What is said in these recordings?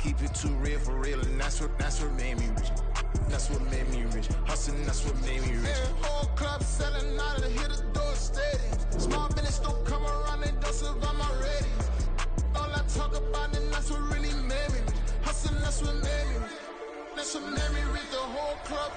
keep it too real for real, and that's what made me rich. That's what made me rich. Hustling, that's what made me rich. Every whole club selling out of hit the door stadiums. Small business don't come around, they don't survive my ratings. All I talk about, and that's what really made me rich. Hustling, that's what made me rich. That's what made me rich, the whole club.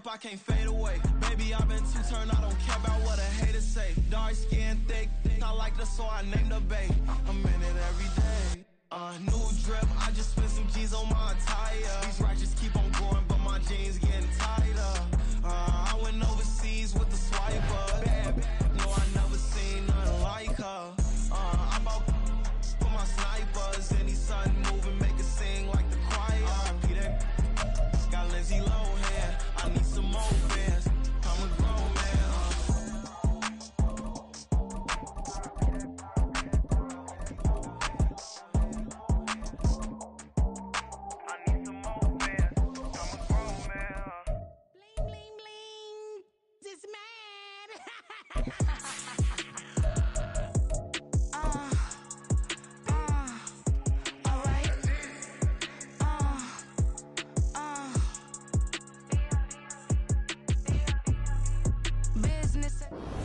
I can't fade away. Baby, I've been too turned, I don't care about what a hater say. Dark skin, thick, I like the so I named the babe. I'm in it every day. New drip, I just spent some G's on my attire. These righteous keep on growing, but my jeans getting tighter. I went overseas with the swiper. Bad, no, I never seen nothing like her. I bought for my snipers. Any sun moving, make it sing like the choir. Peter got Lindsay Lohan. I need some more fans. I'm a grown man. I need some more fans. I'm a grown man. Bling, bling, bling. This mad.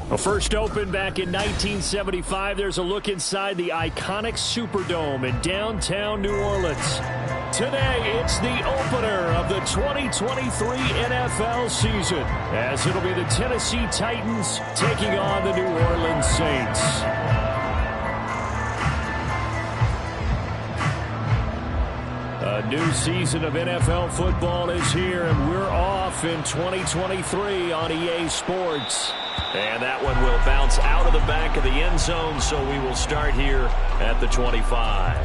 Well, first opened back in 1975, there's a look inside the iconic Superdome in downtown New Orleans. Today, it's the opener of the 2023 NFL season, as it'll be the Tennessee Titans taking on the New Orleans Saints. A new season of NFL football is here, and we're off in 2023 on EA Sports. And that one will bounce out of the back of the end zone, so we will start here at the 25.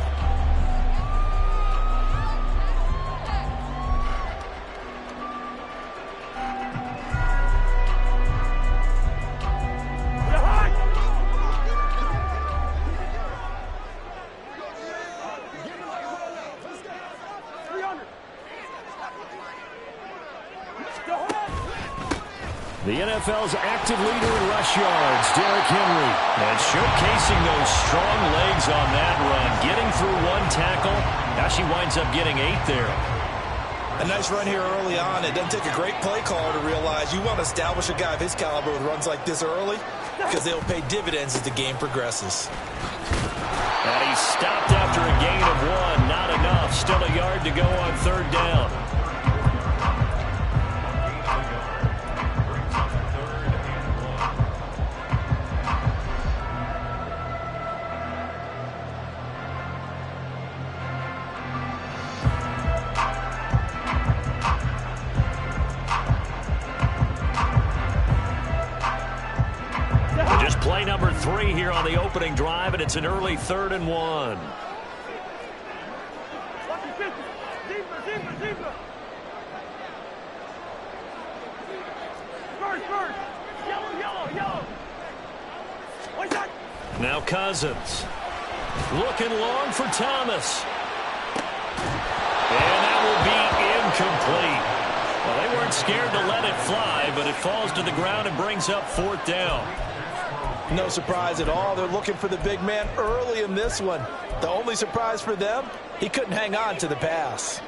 The NFL's active leader in rush yards, Derrick Henry. And showcasing those strong legs on that run. Getting through one tackle. Now she winds up getting 8 there. A nice run here early on. It doesn't take a great play caller to realize you want to establish a guy of his caliber with runs like this early, because they'll pay dividends as the game progresses. And he stopped after a gain of 1. Not enough. Still a yard to go on third down. Play number 3 here on the opening drive, and it's an early 3rd and 1. Now Cousins. Looking long for Thomas. And that will be incomplete. Well, they weren't scared to let it fly, but it falls to the ground and brings up 4th down. No surprise at all. They're looking for the big man early in this one. The only surprise for them, he couldn't hang on to the pass.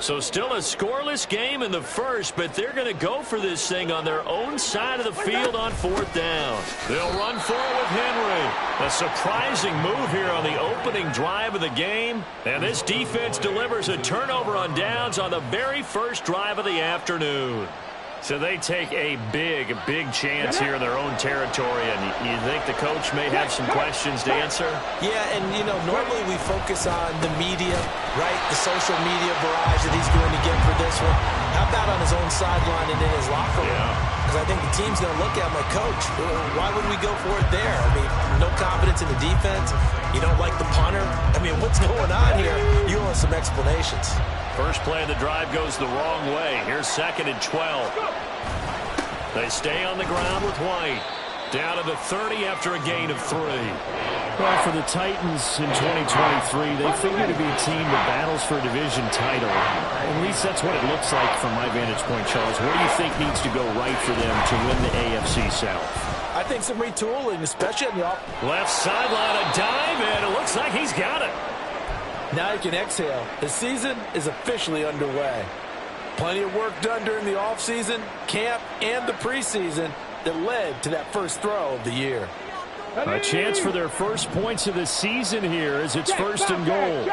So still a scoreless game in the first, but they're going to go for this thing on their own side of the field on 4th down. They'll run for it with Henry. A surprising move here on the opening drive of the game. And this defense delivers a turnover on downs on the very first drive of the afternoon. So they take a big chance here in their own territory, and you think the coach may have some questions to answer? Yeah, and, normally we focus on the media, right, the social media barrage that he's going to get for this one. How about on his own sideline and in his locker room? Because I think the team's going to look at him like, Coach, why would we go for it there? I mean, no confidence in the defense. You don't like the punter. I mean, what's going on here? You want some explanations. First play of the drive goes the wrong way. Here's 2nd and 12. They stay on the ground with White. Down to the 30 after a gain of 3. Well, for the Titans in 2023, they figure to be a team that battles for a division title. At least that's what it looks like from my vantage point, Charles. What do you think needs to go right for them to win the AFC South? I think some retooling, especially on the left sideline, a dive, and it looks like he's got it. Now you can exhale. The season is officially underway. Plenty of work done during the offseason, camp, and the preseason that led to that first throw of the year. A chance for their first points of the season here as it's 1st and goal.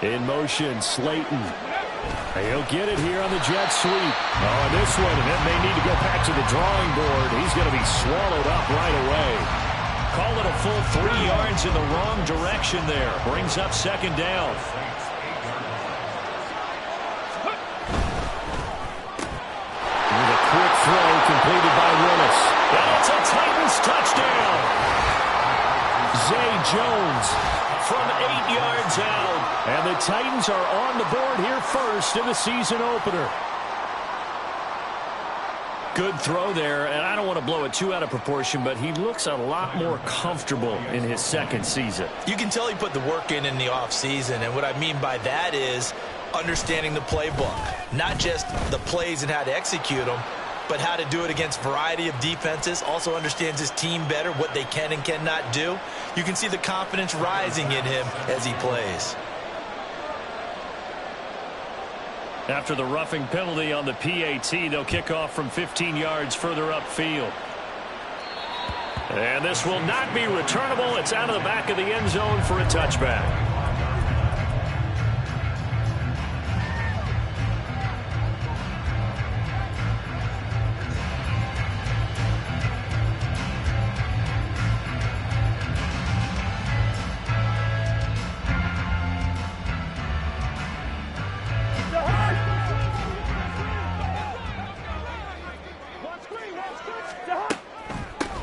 In motion, Slayton. He'll get it here on the jet sweep. Oh, and this one, and it may need to go back to the drawing board. He's going to be swallowed up right away. Call it a full 3 yards in the wrong direction there. Brings up 2nd down. With a quick throw completed by Willis. And it's a Titans touchdown. Zay Jones from 8 yards out. And the Titans are on the board here first in the season opener. Good throw there, and I don't want to blow it too out of proportion, but he looks a lot more comfortable in his 2nd season. You can tell he put the work in the offseason, and what I mean by that is understanding the playbook. Not just the plays and how to execute them, but how to do it against a variety of defenses. Also understands his team better, what they can and cannot do. You can see the confidence rising in him as he plays. After the roughing penalty on the PAT, they'll kick off from 15 yards further upfield. And this will not be returnable. It's out of the back of the end zone for a touchback.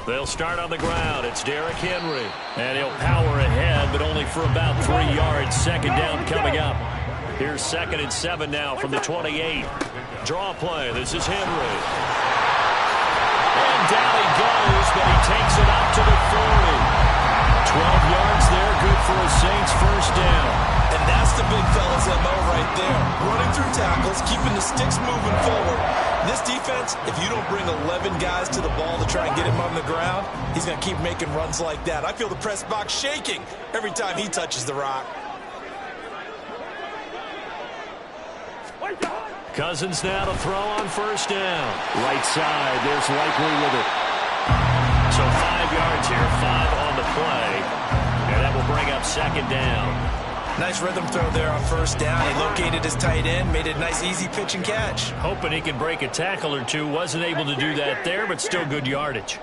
They'll start on the ground. It's Derrick Henry. And he'll power ahead, but only for about 3 yards. 2nd down coming up. Here's 2nd and 7 now from the 28. Draw play. This is Henry. And down he goes, but he takes it up to the 40. 12 yards there, good for a Saints first down. And that's the big fella's MO right there. Running through tackles, keeping the sticks moving forward. This defense, if you don't bring 11 guys to the ball to try and get him on the ground, he's going to keep making runs like that. I feel the press box shaking every time he touches the rock. Cousins now to throw on first down. Right side, there's Likely with it. So 5 yards here, 5 on the play. And that will bring up 2nd down. Nice rhythm throw there on first down. He located his tight end, made it a nice easy pitch and catch. Hoping he can break a tackle or two. Wasn't able to do that there, but still good yardage.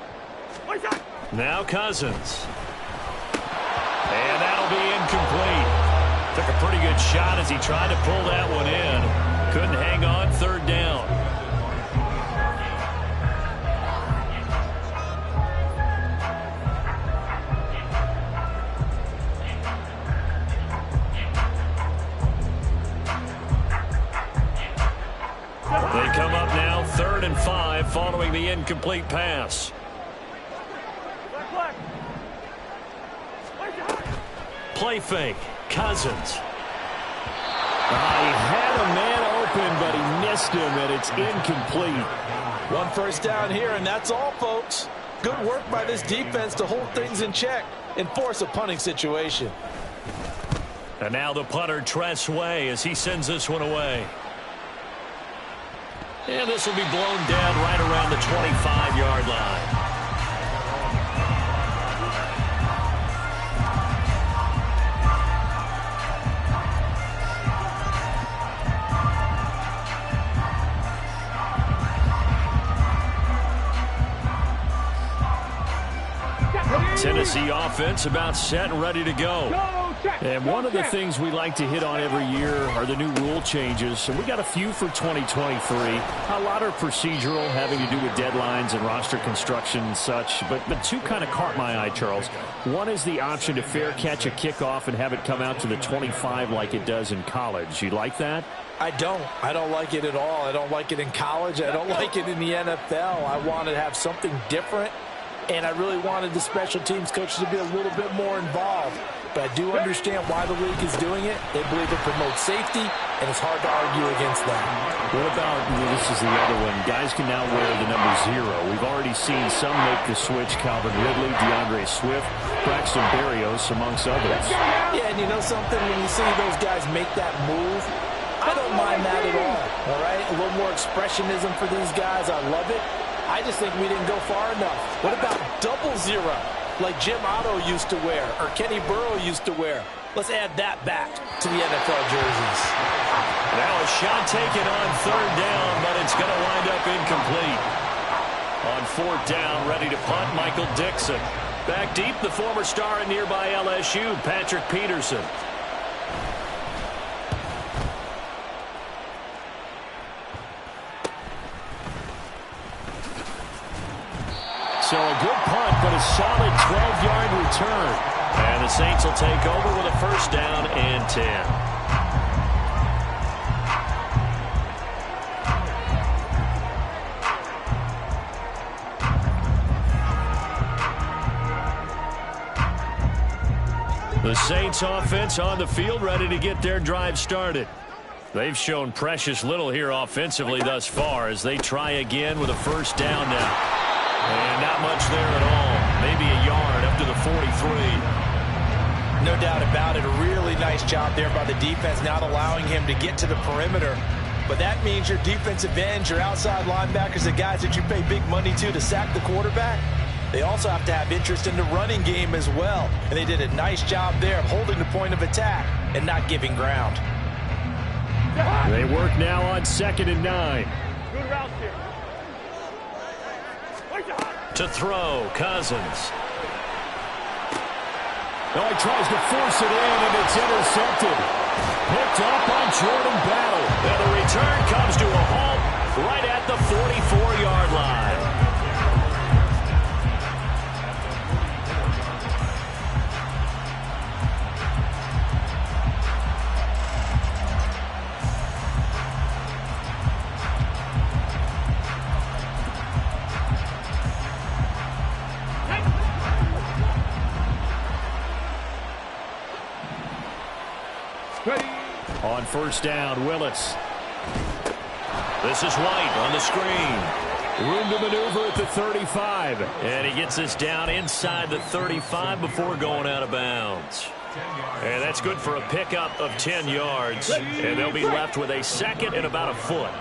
Now Cousins. And that'll be incomplete. Took a pretty good shot as he tried to pull that one in. Couldn't hang on, 3rd down. They come up now 3rd and 5 following the incomplete pass. Play fake. Cousins. He had a man open, but he missed him, and it's incomplete. 1 first down here, and that's all, folks. Good work by this defense to hold things in check and force a punting situation. And now the punter, Tress Way, as he sends this one away. And this will be blown down right around the 25-yard line. Tennessee offense about set and ready to go. And one of the things we like to hit on every year are the new rule changes. And we got a few for 2023. A lot are procedural, having to do with deadlines and roster construction and such. But two kind of caught my eye, Charles. One is the option to fair catch a kickoff and have it come out to the 25 like it does in college. You like that? I don't like it at all. I don't like it in college. I don't like it in the NFL. I want to have something different. And I really wanted the special teams coaches to be a little bit more involved. But I do understand why the league is doing it. They believe it promotes safety, and it's hard to argue against that. What about, this is the other one, guys can now wear the number 0. We've already seen some make the switch, Calvin Ridley, DeAndre Swift, Braxton Berrios, amongst others. Yeah, and you know something? When you see those guys make that move, I don't mind that at all right? A little more expressionism for these guys. I love it. I just think we didn't go far enough. What about 00, like Jim Otto used to wear or Kenny Burrow used to wear? Let's add that back to the NFL jerseys. Now a shot taken on 3rd down, but it's going to wind up incomplete. On 4th down, ready to punt, Michael Dixon. Back deep, the former star at nearby LSU, Patrick Peterson. So a good punt, but a solid 12-yard return. And the Saints will take over with a 1st down and 10. The Saints offense on the field, ready to get their drive started. They've shown precious little here offensively thus far as they try again with a 1st down now. And not much there at all. Maybe a yard up to the 43. No doubt about it. A really nice job there by the defense, not allowing him to get to the perimeter. But that means your defensive ends, your outside linebackers, the guys that you pay big money to sack the quarterback, they also have to have interest in the running game as well. And they did a nice job there of holding the point of attack and not giving ground. They work now on 2nd and 9. Good route here. To throw, Cousins. Oh, he tries to force it in, and it's intercepted. Picked up on Jordan Battle. And the return comes to a halt right at the 44-yard line. On 1st down, Willis. This is White on the screen. Room to maneuver at the 35. And he gets this down inside the 35 before going out of bounds. And that's good for a pickup of 10 yards. And they'll be left with a 2nd and about a foot.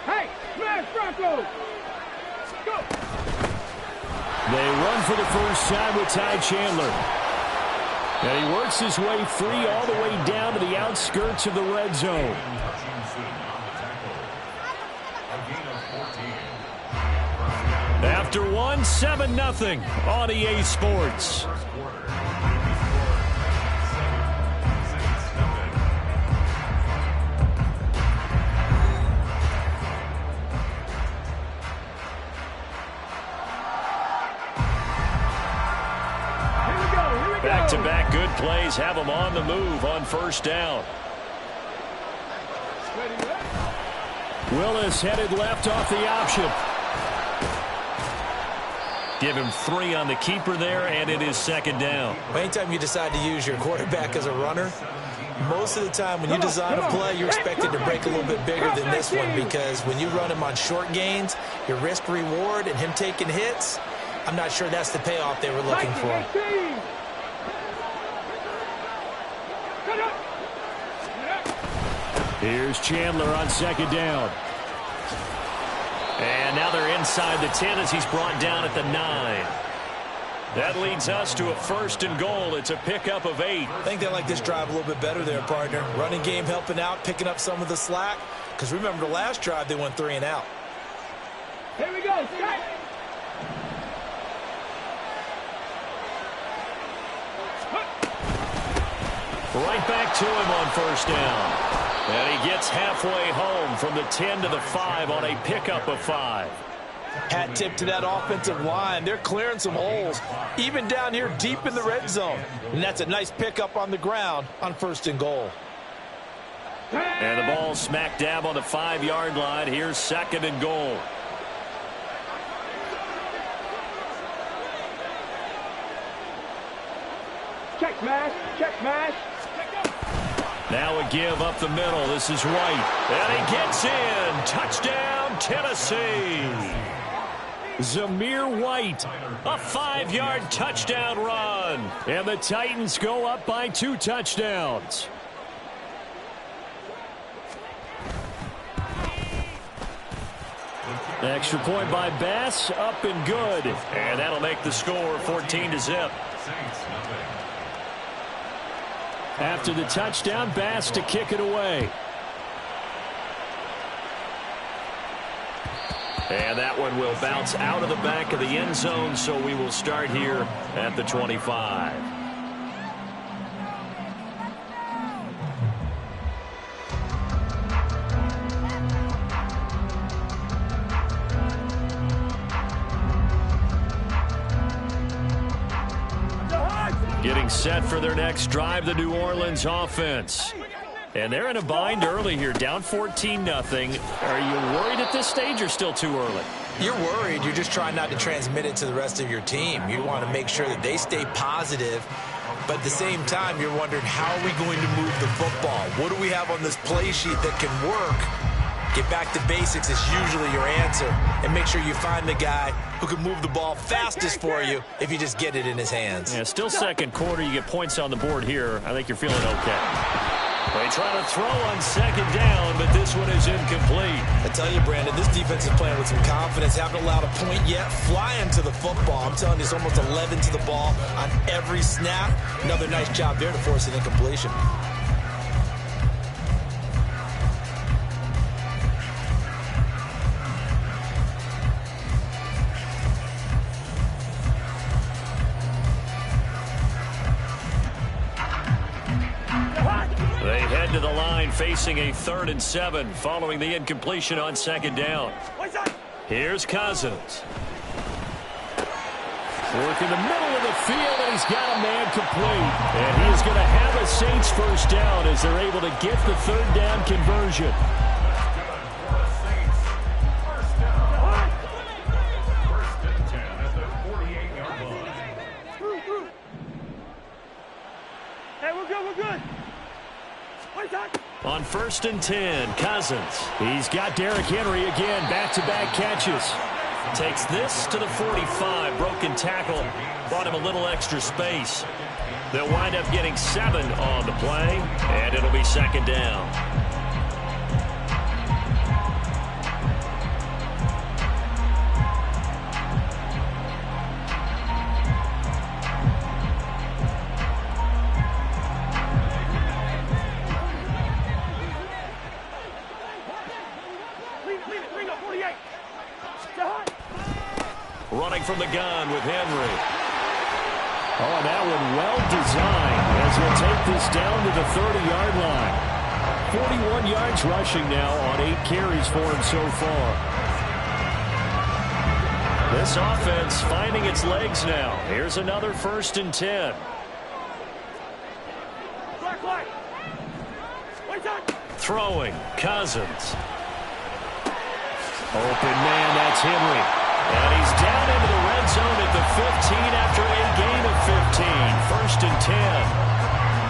Hey, smash Bronco! Go! They run for the first time with Ty Chandler. And he works his way free all the way down to the outskirts of the red zone. After one, 7-0 on EA Sports. Back-to-back good plays have them on the move on 1st down. Willis headed left off the option. Give him 3 on the keeper there, and it is 2nd down. Anytime you decide to use your quarterback as a runner, most of the time when you design a play, you're expected to break a little bit bigger than this one, because when you run him on short gains, your risk-reward and him taking hits, I'm not sure that's the payoff they were looking for. Here's Chandler on second down. And now they're inside the 10 as he's brought down at the 9. That leads us to a 1st and goal. It's a pickup of 8. I think they like this drive a little bit better there, partner. Running game helping out, picking up some of the slack. Because remember the last drive, they went 3 and out. Here we go. Strike. Right back to him on 1st down. And he gets halfway home from the 10 to the 5 on a pickup of 5. Hat tip to that offensive line. They're clearing some holes, even down here deep in the red zone. And that's a nice pickup on the ground on 1st and goal. And the ball smack dab on the 5-yard line. Here's 2nd and goal. Check smash. Check smash. Now a give up the middle. This is White. And he gets in. Touchdown, Tennessee. Zamir White, a 5-yard touchdown run. And the Titans go up by 2 touchdowns. Extra point by Bass, up and good. And that'll make the score 14-0. After the touchdown, Bass to kick it away. And that one will bounce out of the back of the end zone, so we will start here at the 25. Getting set for their next drive, the New Orleans offense. And they're in a bind early here, down 14-0. Are you worried at this stage or still too early? You're worried. You're just trying not to transmit it to the rest of your team. You want to make sure that they stay positive. But at the same time, you're wondering, how are we going to move the football? What do we have on this play sheet that can work? Get back to basics is usually your answer. And make sure you find the guy who can move the ball fastest for you if you just get it in his hands. Yeah, still second quarter. You get points on the board here. I think you're feeling okay. They try to throw on second down, but this one is incomplete. I tell you, Brandon, this defense is playing with some confidence. Haven't allowed a point yet. Flying to the football. I'm telling you, it's almost 11 to the ball on every snap. Another nice job there to force an incompletion. They head to the line facing a 3rd and 7 following the incompletion on second down. Here's Cousins. Working the middle of the field, and he's got a man complete. And he is going to have a Saints 1st down as they're able to get the 3rd down conversion. Hey, we're good, we're good. On 1st and 10, Cousins. He's got Derrick Henry again, back-to-back catches. Takes this to the 45, broken tackle. Brought him a little extra space. They'll wind up getting 7 on the play, and it'll be 2nd down. Running from the gun with Henry. Oh, and that one well designed as he'll take this down to the 30-yard line. 41 yards rushing now on 8 carries for him so far. This offense finding its legs now. Here's another 1st and 10. Throwing, Cousins. Open man, that's Henry. And he's down into the red zone at the 15 after a gain of 15. 1st and 10.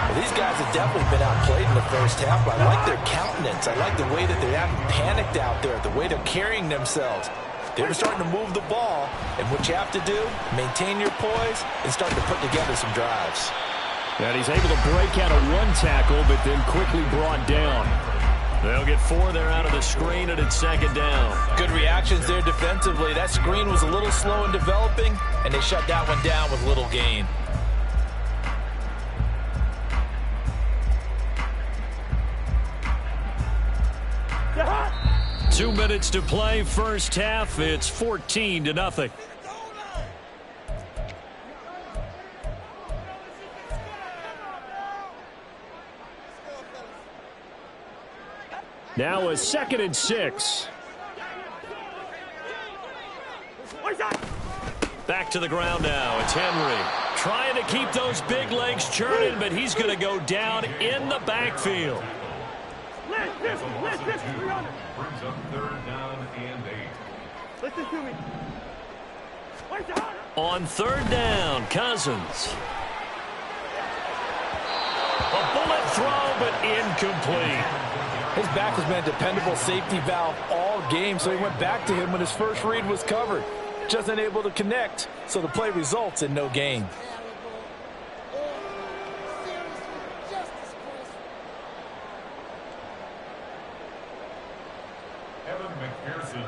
Well, these guys have definitely been outplayed in the first half, but I like their countenance. I like the way that they haven't panicked out there, the way they're carrying themselves. They're starting to move the ball, and what you have to do, maintain your poise and start to put together some drives. And he's able to break out of 1 tackle, but then quickly brought down. They'll get 4 there out of the screen, and it's second down. Good reactions there defensively. That screen was a little slow in developing, and they shut that one down with little gain. Yeah. 2 minutes to play, first half. It's 14-0. Now a 2nd and 6. Back to the ground now. It's Henry trying to keep those big legs churning, but he's going to go down in the backfield. Listen to me. On 3rd down, Cousins. A bullet throw, but incomplete. His back has been a dependable safety valve all game, so he went back to him when his first read was covered. Just unable to connect, so the play results in no gain.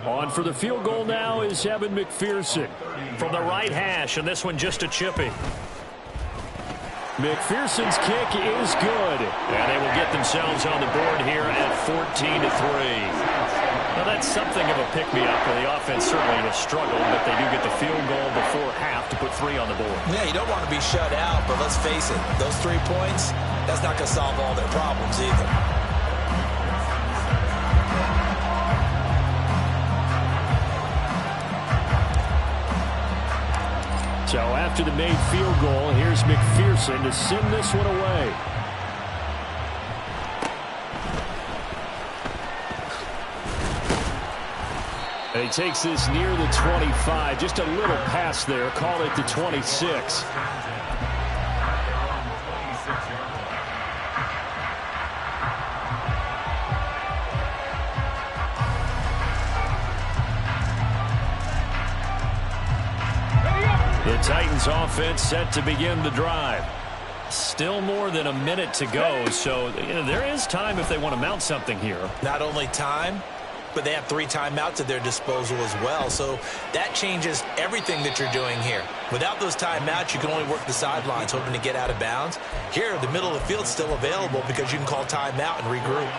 On for the field goal now is Evan McPherson from the right hash, and this one just a chippy. McPherson's kick is good, and they will get themselves on the board here at 14-3. Now that's something of a pick-me-up, where the offense certainly has struggled, but they do get the field goal before half to put 3 on the board. Yeah, you don't want to be shut out, but let's face it, those 3 points, that's not going to solve all their problems either. So after the made field goal, here's McPherson to send this one away. And he takes this near the 25. Just a little pass there. Call it the 26. The Titans offense set to begin the drive. Still more than a minute to go, so there is time if they want to mount something here. Not only time, but they have 3 timeouts at their disposal as well, so that changes everything that you're doing here. Without those timeouts, you can only work the sidelines, hoping to get out of bounds. Here, the middle of the field's still available because you can call timeout and regroup.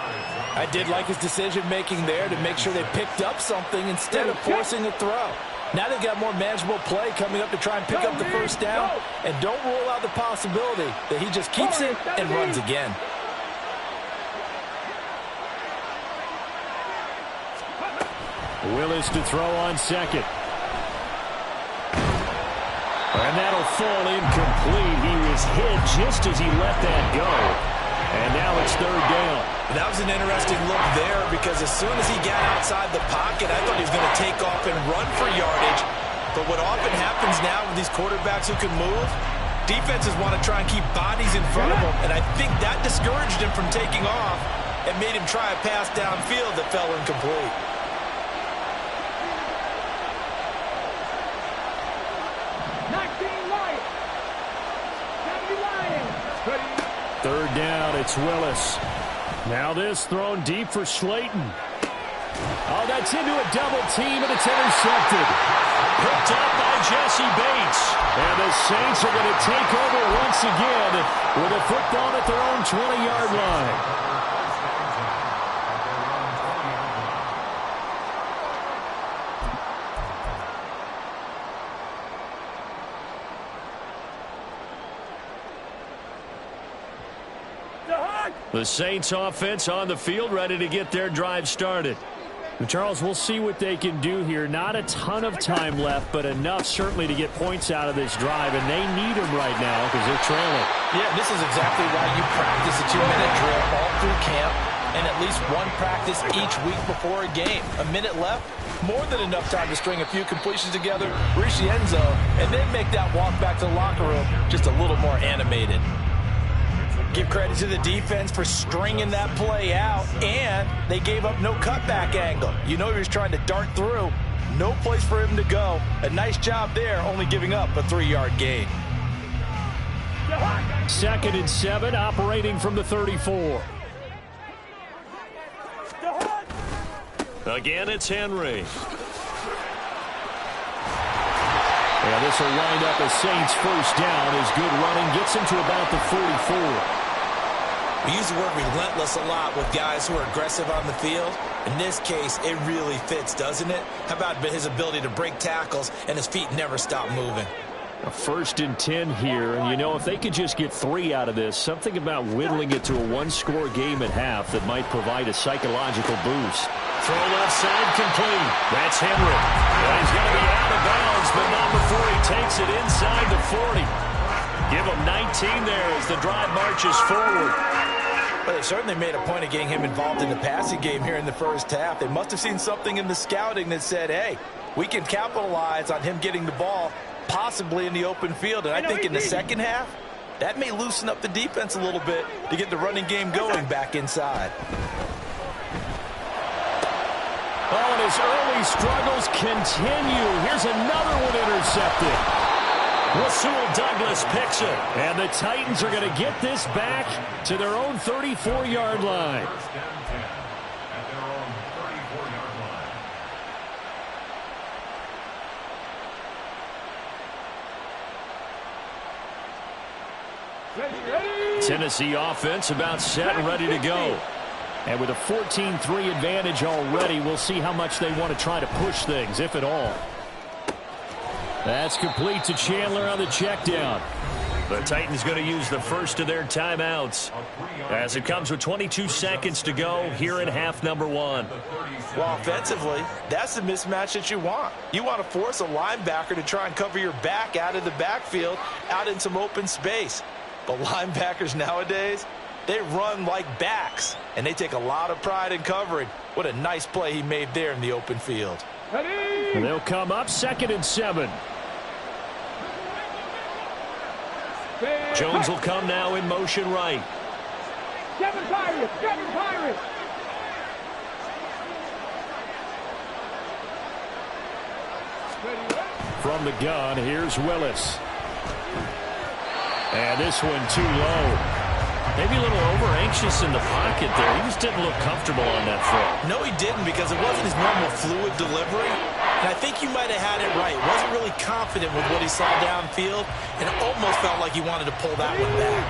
I did like his decision-making there to make sure they picked up something instead of forcing a throw. Now they've got more manageable play coming up to try and pick up the first down, and don't rule out the possibility that he just keeps it and runs again. Willis to throw on second. And that'll fall incomplete. He was hit just as he let that go. And now it's 3rd down. That was an interesting look there because as soon as he got outside the pocket, I thought he was going to take off and run for yardage. But what often happens now with these quarterbacks who can move, defenses want to try and keep bodies in front of them. And I think that discouraged him from taking off and made him try a pass downfield that fell incomplete. Third down, it's Willis. Now this thrown deep for Slayton. Oh, that's into a double team, and it's intercepted. Picked up by Jesse Bates. And the Saints are going to take over once again with a football at their own 20-yard line. The Saints offense on the field, ready to get their drive started. And Charles, we'll see what they can do here. Not a ton of time left, but enough certainly to get points out of this drive, and they need them right now because they're trailing. Yeah, this is exactly why you practice a 2-minute drill all through camp and at least one practice each week before a game. A minute left, more than enough time to string a few completions together, reach the end zone, and then make that walk back to the locker room just a little more animated. Give credit to the defense for stringing that play out, and they gave up no cutback angle. You know he was trying to dart through. No place for him to go. A nice job there, only giving up a 3-yard gain. 2nd and 7, operating from the 34. Again, it's Henry. And this will wind up a Saints first down as good running gets him to about the 44. We use the word relentless a lot with guys who are aggressive on the field. In this case, it really fits, doesn't it? How about his ability to break tackles and his feet never stop moving? A 1st and 10 here, and you know, if they could just get 3 out of this, something about whittling it to a one-score game at half that might provide a psychological boost. Throw left side complete. That's Henry. Well, he's going to be out of bounds, but not before he takes it inside the 40. Give him 19 there as the drive marches forward. Well, they certainly made a point of getting him involved in the passing game here in the first half. They must have seen something in the scouting that said, hey, we can capitalize on him getting the ball possibly in the open field. And I think in the second half, that may loosen up the defense a little bit to get the running game going back inside. Oh, and his early struggles continue. Here's another one intercepted. Rasul Douglas picks it. And the Titans are going to get this back to their own 34-yard line. Tennessee offense about set and ready to go. And with a 14-3 advantage already, we'll see how much they want to try to push things, if at all. That's complete to Chandler on the check down. The Titans going to use the first of their timeouts as it comes with 22 seconds to go here in half number 1. Well, offensively, that's the mismatch that you want. You want to force a linebacker to try and cover your back out of the backfield, out in some open space. But linebackers nowadays, they run like backs, and they take a lot of pride in covering. What a nice play he made there in the open field. And they'll come up 2nd and 7. Jones will come now in motion right. 7 Pirates! 7 Pirates! From the gun, here's Willis. And this one too low. Maybe a little over-anxious in the pocket there. He just didn't look comfortable on that throw. No, he didn't, because it wasn't his normal fluid delivery. And I think you might have had it right. Wasn't really confident with what he saw downfield, and it almost felt like he wanted to pull that one back.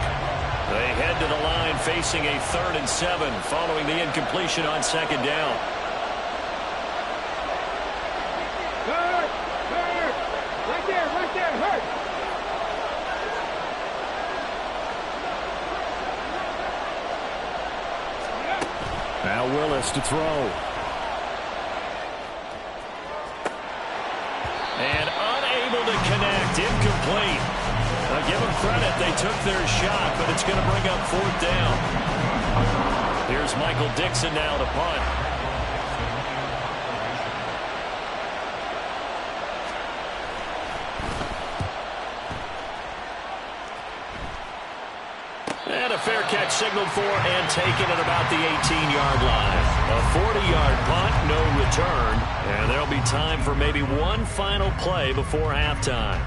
They head to the line facing a 3rd and 7 following the incompletion on 2nd down. Hurt! Hurt! Right there, hurt! Now Willis to throw. And unable to connect. Incomplete. Now give them credit. They took their shot, but it's going to bring up 4th down. Here's Michael Dixon now to punt. And a fair catch signaled for and taken at about the 18-yard line. A 40-yard punt, no return. And there'll be time for maybe one final play before halftime.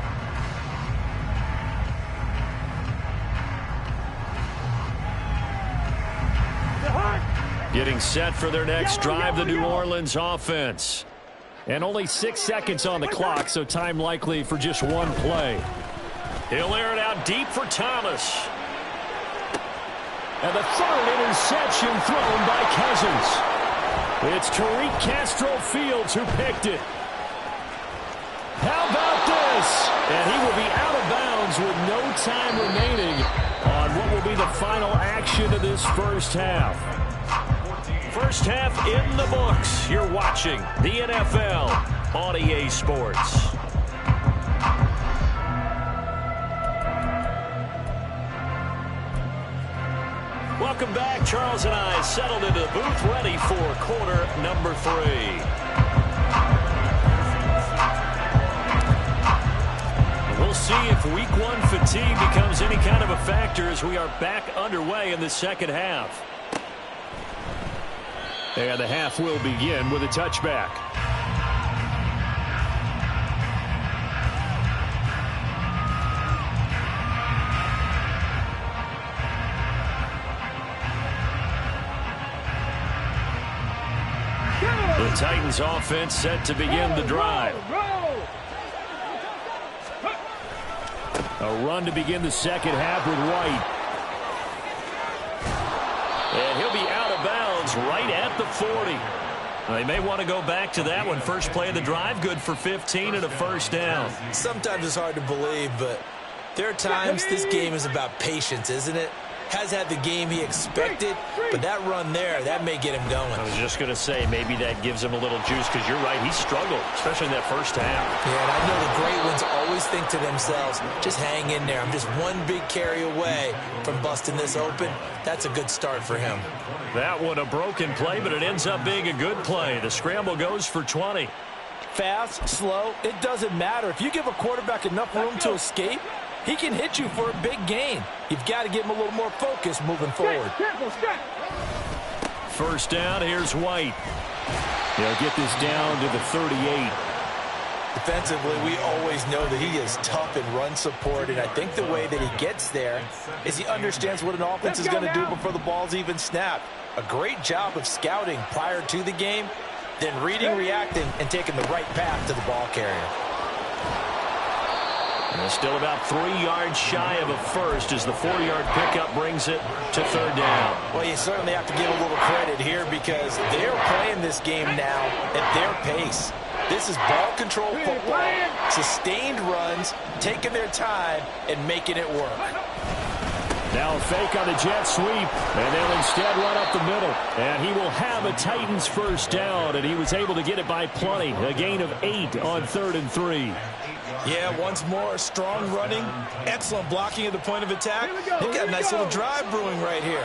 Getting set for their next drive, the New Orleans offense. And only 6 seconds on the clock, so time likely for just one play. He'll air it out deep for Thomas. And the 3rd interception thrown by Cousins. It's Tariq Castro-Fields who picked it. How about this? And he will be out of bounds with no time remaining on what will be the final action of this first half. First half in the books. You're watching the NFL on EA Sports. Welcome back. Charles and I settled into the booth, ready for quarter number 3. We'll see if week 1 fatigue becomes any kind of a factor as we are back underway in the second half. And the half will begin with a touchback. Go! The Titans offense set to begin the drive. A run to begin the second half with White. And he'll be out of bounds right at the 40. They may want to go back to that one. First play of the drive, good for 15 and a first down. Sometimes it's hard to believe, but there are times this game is about patience, isn't it? Has had the game he expected, but that run there, that may get him going. I was just going to say, maybe that gives him a little juice, because you're right, he struggled, especially in that first half. Yeah, and I know the great ones always think to themselves, just hang in there. I'm just one big carry away from busting this open. That's a good start for him. That one a broken play, but it ends up being a good play. The scramble goes for 20. Fast, slow, it doesn't matter. If you give a quarterback enough room to escape, he can hit you for a big gain. You've got to give him a little more focus moving forward. First down, here's White. They'll get this down to the 38. Defensively, we always know that he is tough in run support, and I think the way that he gets there is he understands what an offense is going to do before the ball's even snapped. A great job of scouting prior to the game, then reading, reacting, and taking the right path to the ball carrier. And still about 3 yards shy of a first as the 4-yard pickup brings it to third down. Well, you certainly have to give a little credit here because they're playing this game now at their pace. This is ball control football, sustained runs, taking their time, and making it work. Now a fake on the jet sweep, and they'll instead run up the middle. And he will have a Titans first down, and he was able to get it by plenty. A gain of 8 on 3rd and 3. Yeah, once more, strong running, excellent blocking at the point of attack. They've got a nice little drive brewing right here.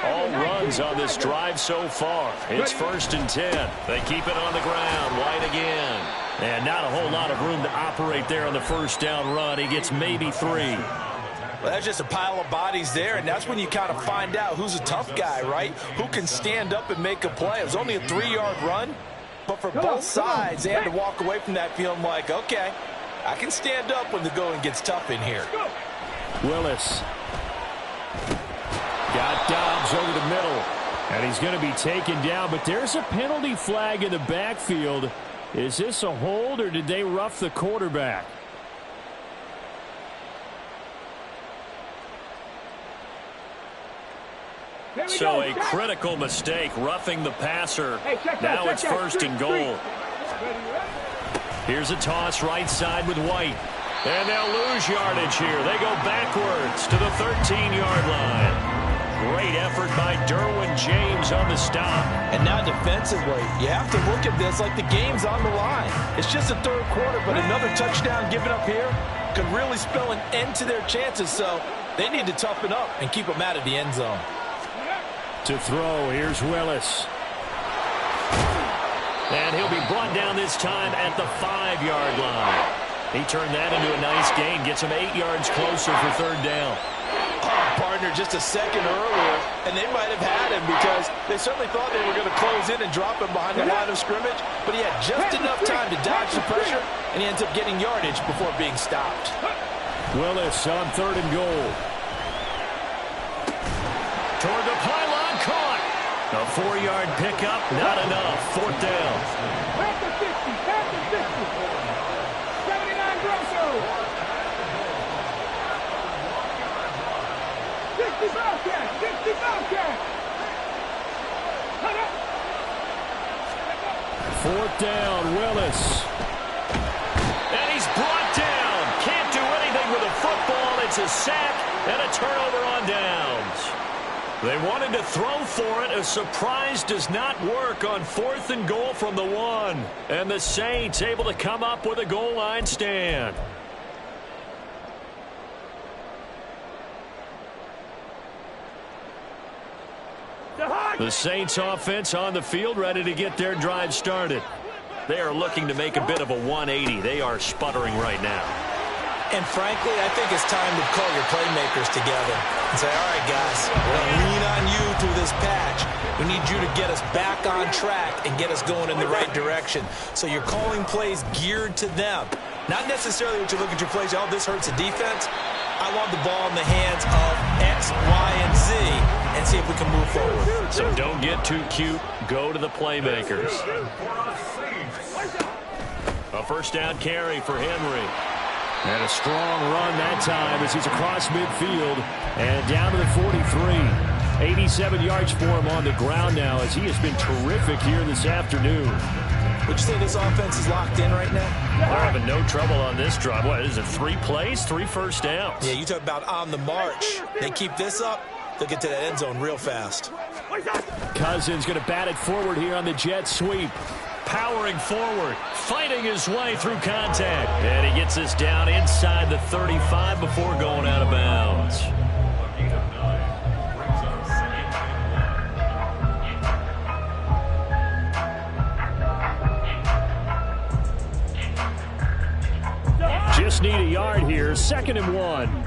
All runs on this drive so far. It's 1st and 10. They keep it on the ground. White again. And not a whole lot of room to operate there on the first down run. He gets maybe 3. Well, that's just a pile of bodies there, and that's when you kind of find out who's a tough guy, right? Who can stand up and make a play. It was only a 3-yard run, but for both sides, they had to walk away from that feeling like, okay, I can stand up when the going gets tough in here. Willis. Got Dobbs over the middle. And he's going to be taken down, but there's a penalty flag in the backfield. Is this a hold, or did they rough the quarterback? So a critical mistake, roughing the passer. Now it's 1st and goal. Here's a toss right side with White. And they'll lose yardage here. They go backwards to the 13-yard line. Great effort by Derwin James on the stop. And now defensively, you have to look at this like the game's on the line. It's just the 3rd quarter, but another touchdown given up here could really spell an end to their chances. So they need to toughen up and keep them out of the end zone. To throw, here's Willis. And he'll be brought down this time at the 5-yard line. He turned that into a nice gain, gets him 8 yards closer for 3rd down. Oh, partner, just a second earlier, and they might have had him because they certainly thought they were going to close in and drop him behind the line of scrimmage, but he had just enough time to dodge the pressure, and he ends up getting yardage before being stopped. Willis on 3rd and goal. Toward the pylon, caught. A 4-yard pickup, not enough. 4th down. Back to 50, back to 50. 79 Grosso. 60 Bobcat, 60 Bobcat. 4th down, Willis. And he's brought down. Can't do anything with a football. It's a sack and a turnover on downs. They wanted to throw for it. A surprise does not work on 4th and goal from the 1. And the Saints able to come up with a goal line stand. The Saints offense on the field ready to get their drive started. They are looking to make a bit of a 180. They are sputtering right now. And frankly, I think it's time to call your playmakers together and say, all right, guys, we're going to lean on you through this patch. We need you to get us back on track and get us going in the right direction. So you're calling plays geared to them. Not necessarily what you look at your plays, oh, this hurts the defense. I want the ball in the hands of X, Y, and Z. and see if we can move forward. So don't get too cute. Go to the playmakers. A first down carry for Henry. And a strong run that time as he's across midfield and down to the 43. 87 yards for him on the ground now as he has been terrific here this afternoon. Would you say this offense is locked in right now? They're having no trouble on this drive. What is it, 3 plays, 3 first downs? Yeah, you talk about on the march. They keep this up, they'll get to the end zone real fast. Cousins going to bat it forward here on the jet sweep. Powering forward, fighting his way through contact. And he gets this down inside the 35 before going out of bounds. Just need a yard here, 2nd and 1.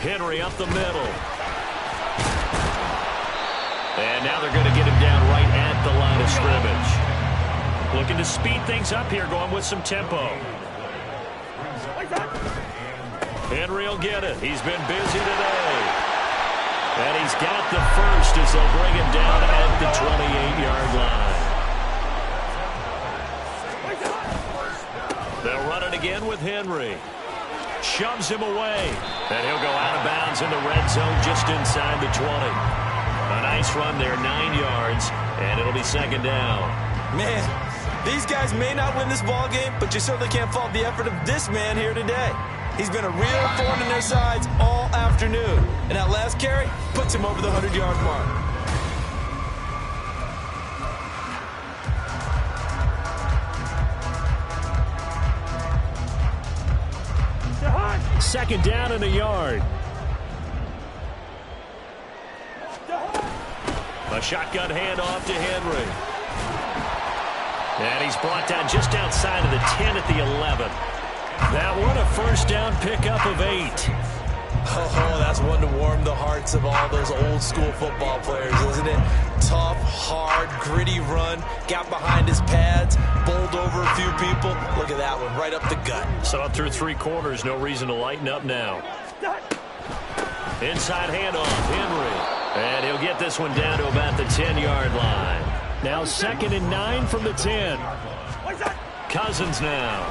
Henry up the middle. And now they're going to get him down right at the line of scrimmage. Looking to speed things up here, going with some tempo. Henry will get it. He's been busy today. And he's got the first as they'll bring him down at the 28-yard line. They'll run it again with Henry. Shoves him away. And he'll go out of bounds in the red zone just inside the 20. A nice run there, 9 yards, and it'll be 2nd down. Man, these guys may not win this ball game, but you certainly can't fault the effort of this man here today. He's been a real thorn in their sides all afternoon. And that last carry puts him over the 100-yard mark. Second down and a yard. A shotgun handoff to Henry. And he's brought down just outside of the 10 at the 11. That one a first down pickup of 8. Oh, that's one to warm the hearts of all those old school football players, isn't it? Tough, hard, gritty run. Got behind his pads, bowled over a few people. Look at that one, right up the gut. Saw it through 3 quarters. No reason to lighten up now. Inside handoff, Henry. And he'll get this one down to about the 10-yard line. Now 2nd and 9 from the 10. Cousins now.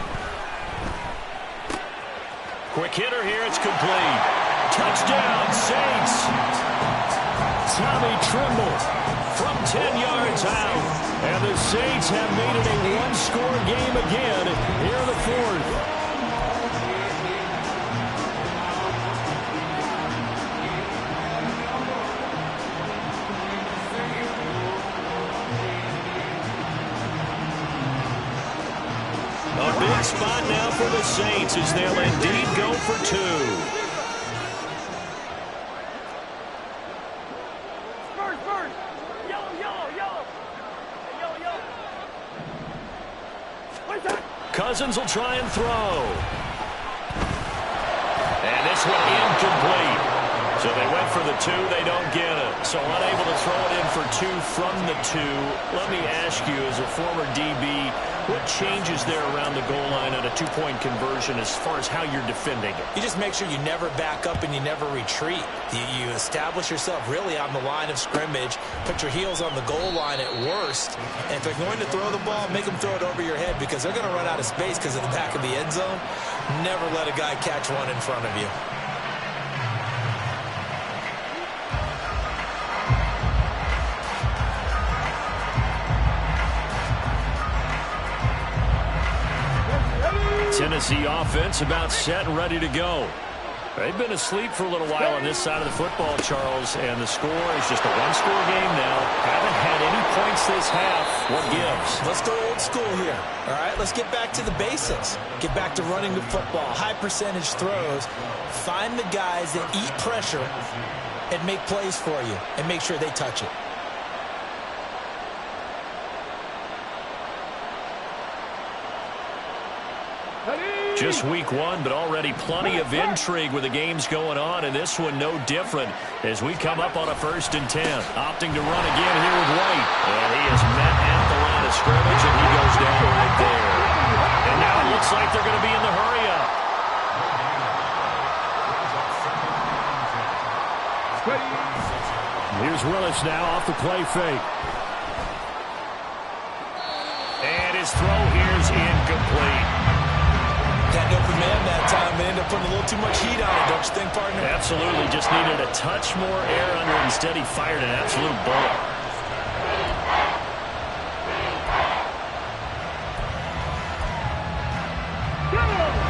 Quick hitter here. It's complete. Touchdown, Saints. Tommy Tremble from 10 yards out. And the Saints have made it a one-score game again here in the 4th. A big spot now for the Saints as they'll indeed go for 2. First. Yellow. Cousins will try and throw. And this one incomplete. So they went for the 2. They don't get it. So unable to throw it in for 2 from the 2. Let me ask you, as a former DB, what changes there around the goal line on a 2-point conversion as far as how you're defending it? You just make sure you never back up and you never retreat. You establish yourself really on the line of scrimmage, put your heels on the goal line at worst, and if they're going to throw the ball, make them throw it over your head because they're going to run out of space because of the back of the end zone. Never let a guy catch one in front of you. Tennessee offense about set and ready to go. They've been asleep for a little while on this side of the football, Charles, and the score is just a one-score game now. Haven't had any points this half. What gives? Let's go old school here. All right, let's get back to the basics. Get back to running the football, high percentage throws. Find the guys that eat pressure and make plays for you and make sure they touch it. Just week 1, but already plenty of intrigue with the games going on, and this one no different as we come up on a 1st and 10. Opting to run again here with White. And he is met at the line of scrimmage, and he goes down right there. And now looks like they're going to be in the hurry-up. Here's Willis now off the play fake. And his throw here's incomplete. Had no command that time, but ended up putting a little too much heat on it, don't you think, partner? Absolutely. Just needed a touch more air under it. Instead, he fired an absolute bullet.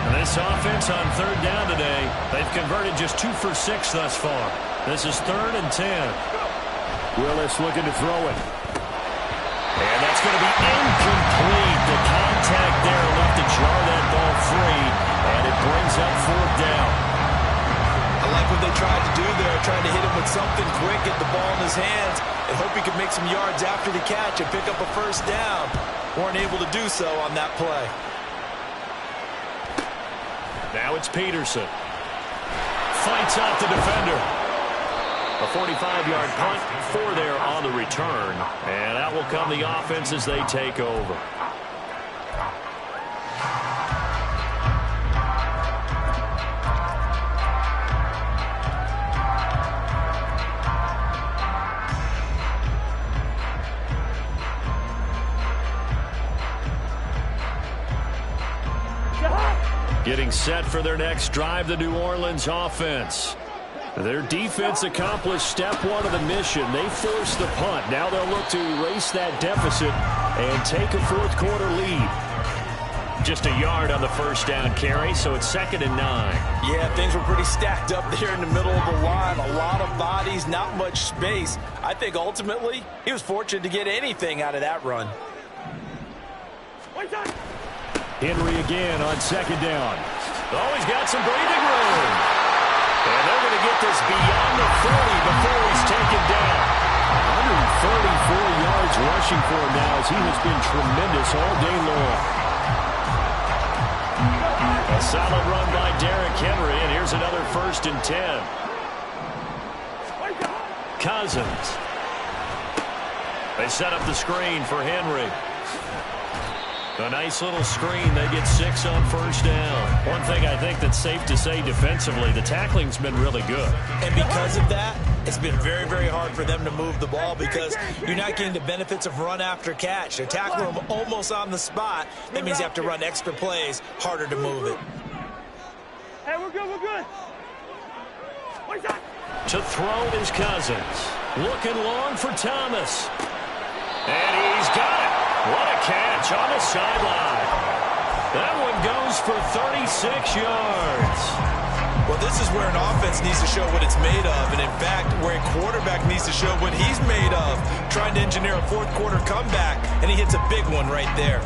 And this offense on third down today, they've converted just 2 for 6 thus far. This is 3rd and 10. Willis looking to throw it. And that's going to be incomplete. The contact there enough to jar that ball free, and it brings up 4th down. I like what they tried to do there, trying to hit him with something quick, get the ball in his hands, and hope he could make some yards after the catch and pick up a 1st down. Weren't able to do so on that play. Now it's Peterson. Fights out the defender. A 45-yard punt, 4 there on the return. And out will come the offense as they take over. Getting set for their next drive, the New Orleans offense. Their defense accomplished step 1 of the mission. They forced the punt. Now they'll look to erase that deficit and take a 4th quarter lead. Just a yard on the 1st down carry, so it's 2nd and 9. Yeah, things were pretty stacked up there in the middle of the line. A lot of bodies, not much space. I think ultimately he was fortunate to get anything out of that run. Henry again on 2nd down. Oh, he's got some breathing room. And they're going to get this beyond the 40 before he's taken down. 134 yards rushing for him now as he has been tremendous all day long. A solid run by Derrick Henry, and here's another 1st and 10. Cousins. They set up the screen for Henry. A nice little screen. They get 6 on 1st down. One thing I think that's safe to say defensively, the tackling's been really good. And because of that, it's been very, very hard for them to move the ball because you're not getting the benefits of run after catch. They're tackling them almost on the spot. That means you have to run extra plays, harder to move it. Hey, we're good, we're good. To throw is Cousins. Looking long for Thomas. And he's got it. What a catch on the sideline. That one goes for 36 yards. Well, this is where an offense needs to show what it's made of. And, in fact, where a quarterback needs to show what he's made of. Trying to engineer a 4th quarter comeback, and he hits a big one right there.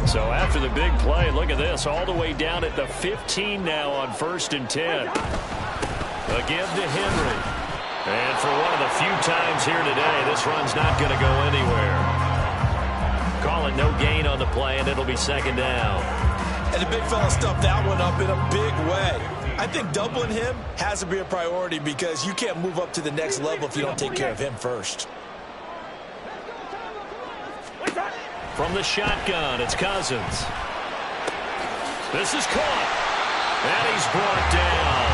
So after the big play, look at this. All the way down at the 15 now on 1st and 10. Again to Henry. And for one of the few times here today, this run's not going to go anywhere. Call it no gain on the play, and it'll be 2nd down. And the big fella stuffed that one up in a big way. I think doubling him has to be a priority because you can't move up to the next level if you don't take care of him first. From the shotgun, it's Cousins. This is caught. And he's brought down.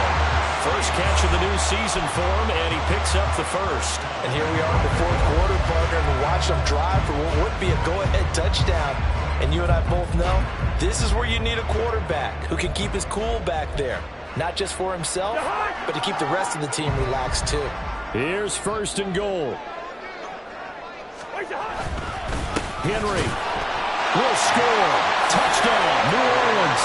First catch of the new season for him, and he picks up the 1st. And here we are in the 4th quarter, partner, and watch them drive for what would be a go-ahead touchdown. And you and I both know this is where you need a quarterback who can keep his cool back there. Not just for himself, but to keep the rest of the team relaxed too. Here's 1st and goal. Henry will score. Touchdown, New Orleans.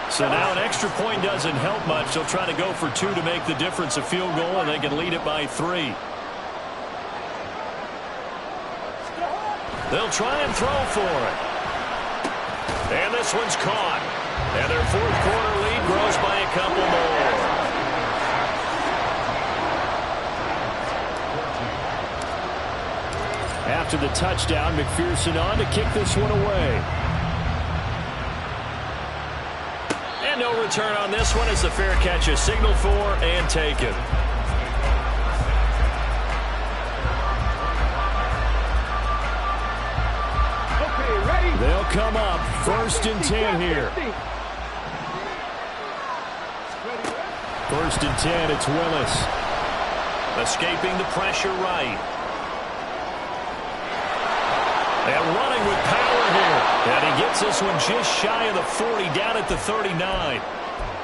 So now an extra point doesn't help much. They'll try to go for 2 to make the difference a field goal, and they can lead it by 3. They'll try and throw for it. And this one's caught. And their 4th quarter lead grows by a couple more. After the touchdown, McPherson on to kick this one away. And no return on this one as the fair catch is signaled for and taken. Okay, ready? They'll come up 1st and 10 here. 1st and 10, it's Willis. Escaping the pressure right. And running with power here. And he gets this one just shy of the 40, down at the 39.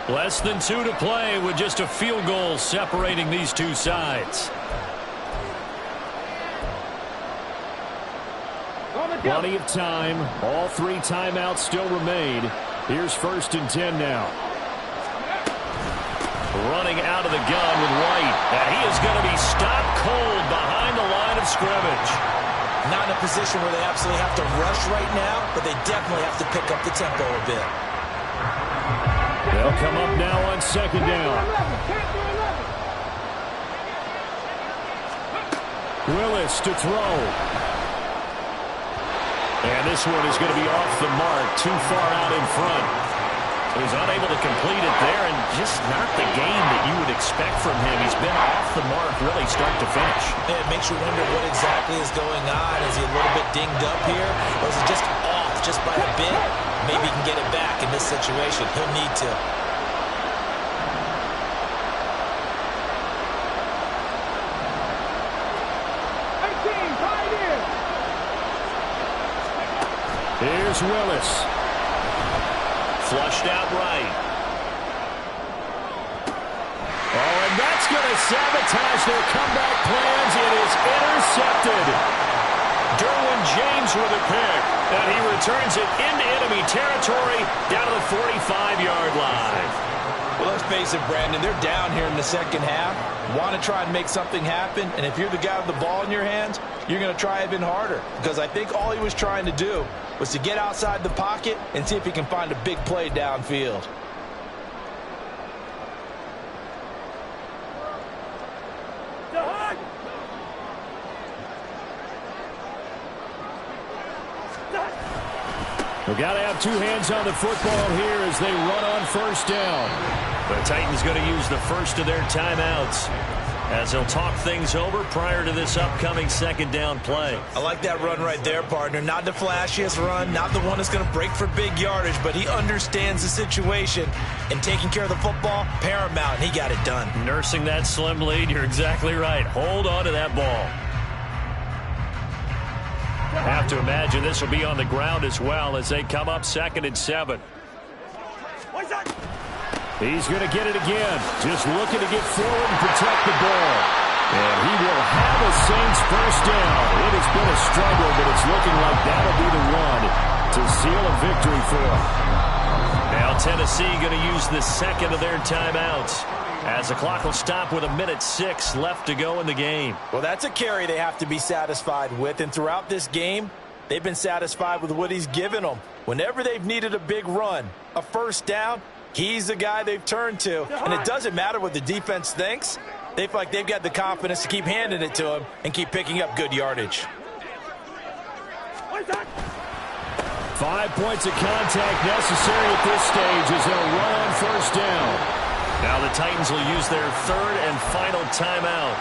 Less than 2 to play with just a field goal separating these two sides. Plenty of time. All 3 timeouts still remain. Here's 1st and 10 now. Running out of the gun with White. And he is going to be stopped cold behind the line of scrimmage. Not in a position where they absolutely have to rush right now, but they definitely have to pick up the tempo a bit. They'll come up now on 2nd down. Willis to throw. And this one is going to be off the mark, too far out in front. He's unable to complete it there, and just not the game that you would expect from him. He's been off the mark really start to finish. Yeah, it makes you wonder what exactly is going on. Is he a little bit dinged up here, or is it just off just by a bit? Maybe he can get it back in this situation. He'll need to. Here's Willis. Flushed out right. Oh, and that's going to sabotage their comeback plans. It is intercepted. Derwin James with a pick. And he returns it into enemy territory down to the 45-yard line. Well, let's face it, Brandon, they're down here in the second half. Want to try and make something happen, and if you're the guy with the ball in your hands, you're going to try even harder. Because I think all he was trying to do was to get outside the pocket and see if he can find a big play downfield. We've got to have 2 hands on the football here as they run on 1st down. The Titans going to use the first of their timeouts as they'll talk things over prior to this upcoming 2nd down play. I like that run right there, partner. Not the flashiest run, not the one that's going to break for big yardage, but he understands the situation, and taking care of the football, paramount, and he got it done. Nursing that slim lead, you're exactly right. Hold on to that ball. Have to imagine this will be on the ground as well as they come up 2nd and 7. He's going to get it again. Just looking to get forward and protect the ball. And he will have a Saints 1st down. It has been a struggle, but it's looking like that'll be the one to seal a victory for him. Now Tennessee going to use the 2nd of their timeouts, as the clock will stop with 1:06 left to go in the game. Well, that's a carry they have to be satisfied with, and throughout this game, they've been satisfied with what he's given them. Whenever they've needed a big run, a 1st down, he's the guy they've turned to. And it doesn't matter what the defense thinks. They feel like they've got the confidence to keep handing it to him and keep picking up good yardage. 5 points of contact necessary at this stage as they'll run on 1st down. Now the Titans will use their 3rd and final timeout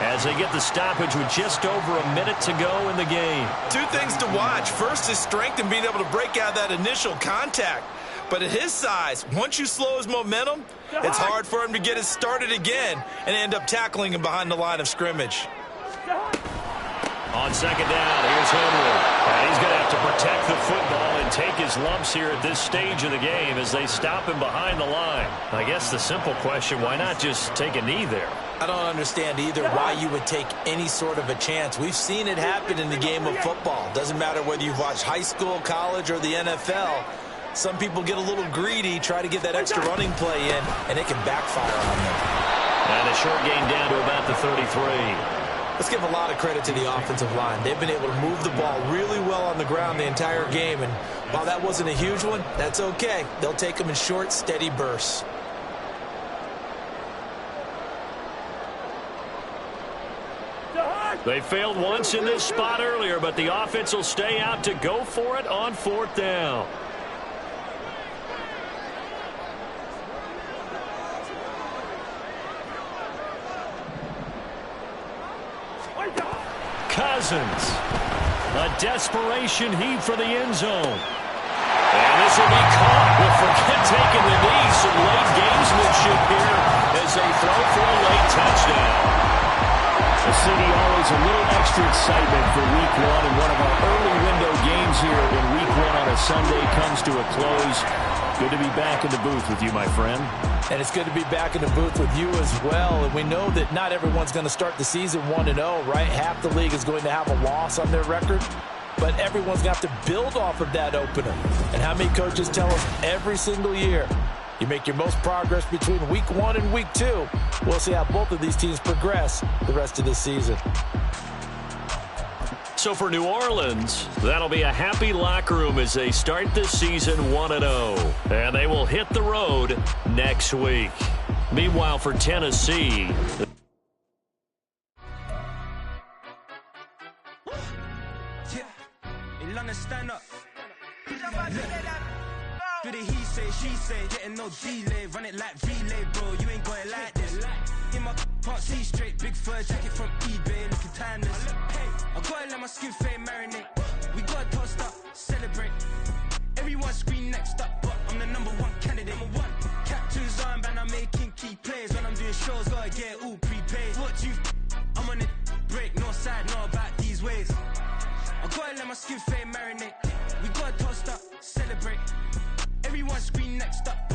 as they get the stoppage with just over a minute to go in the game. 2 things to watch. First is strength and being able to break out that initial contact. But at his size, once you slow his momentum, it's hard for him to get it started again and end up tackling him behind the line of scrimmage. On 2nd down, here's Henry. And he's going to have to protect the football and take his lumps here at this stage of the game as they stop him behind the line. I guess the simple question, why not just take a knee there? I don't understand either why you would take any sort of a chance. We've seen it happen in the game of football. Doesn't matter whether you've watched high school, college, or the NFL. Some people get a little greedy, try to get that extra running play in, and it can backfire on them. And a short gain down to about the 33. Let's give a lot of credit to the offensive line. They've been able to move the ball really well on the ground the entire game, and while that wasn't a huge one, that's okay. They'll take them in short, steady bursts. They failed once in this spot earlier, but the offense will stay out to go for it on 4th down. Cousins. A desperation heave for the end zone. And this will be caught. Well, forget taking the knee. Some late gamesmanship here as they throw for a late touchdown. The city always a little extra excitement for week one, and one of our early window games here in week one on a Sunday comes to a close. Good to be back in the booth with you, my friend. And it's good to be back in the booth with you as well. And we know that not everyone's going to start the season 1-0, right? Half the league is going to have a loss on their record. But everyone's going to have to build off of that opener. And how many coaches tell us every single year, you make your most progress between week 1 and week 2. We'll see how both of these teams progress the rest of this season. So for New Orleans, that'll be a happy locker room as they start this season 1-0. And they will hit the road next week. Meanwhile, for Tennessee... Stand up. Do the he say, she say, getting no delay, run it like relay, bro. You ain't got it like this. In my can't see straight, big fur jacket from eBay, looking timeless. I gotta let my skin fade marinate. We gotta toast up, celebrate. Everyone scream next up, but I'm the #1 candidate. Captain's armband, I'm making key plays. When I'm doing shows, gotta get all prepaid. What you? I'm on it, break, no side, no about these ways. I gotta let my skin fade marinate. We gotta toast up, celebrate. Everyone scream next up.